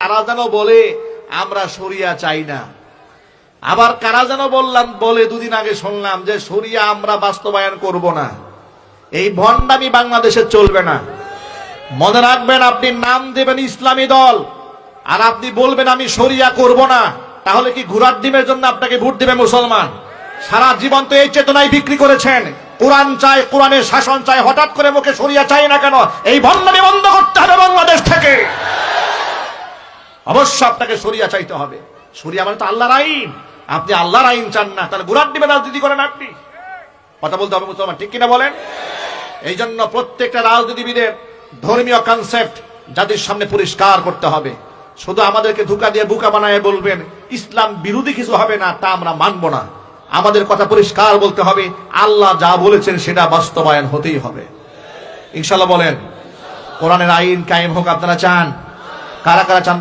কারা যেন বলে আমরা শরিয়া চাই না, আবার কারা যেন বলে দুদিন আগে শুনলাম যে শরিয়া আমরা বাস্তবায়ন করব না। এই ভণ্ডামি বাংলাদেশে চলবে না। মনে রাখবেন, আপনি নাম দেবেন ইসলামী দল আর আপনি বলবেন আমি শরিয়া করব না, তাহলে কি ঘোড়ার ডিমের জন্য আপনাকে ভোট দেবে মুসলমান? সারা জীবন তো এই চেতনায় বিক্রি করেছেন, কোরআন চাই, কোরআনের শাসন চাই, হঠাৎ করে মুখে শরিয়া চাই না কেন? এই ভণ্ডামি বন্ধ করতে হবে বাংলাদেশ থেকে। অবশ্য আপনাকে শরিয়া চাইতে হবে। শরিয়া মানে তো আল্লাহর আইন। আপনি আল্লাহর আইন চান না, তাহলে ঘোড়ার ডিমে রাজনীতি করেন আপনি। কথা বলতে হবে মুসলমান, ঠিক কিনা বলেন? এই জন্য প্রত্যেকটা রাজনীতিবিদের ধর্মীয় কনসেপ্ট জাতির সামনে পরিষ্কার করতে হবে। শুধু আমাদেরকে ধোঁকা দিয়ে বোকা বানায় বলবেন ইসলাম বিরোধী কিছু হবে না, তা আমরা মানব না। আমাদের কথা পরিষ্কার বলতে হবে, আল্লাহ যা বলেছেন সেটা বাস্তবায়ন হতেই হবে। ইনশাআল্লাহ বলেন। কোরআনের আইন কায়েম হোক আপনারা চান? কারা কারা চান?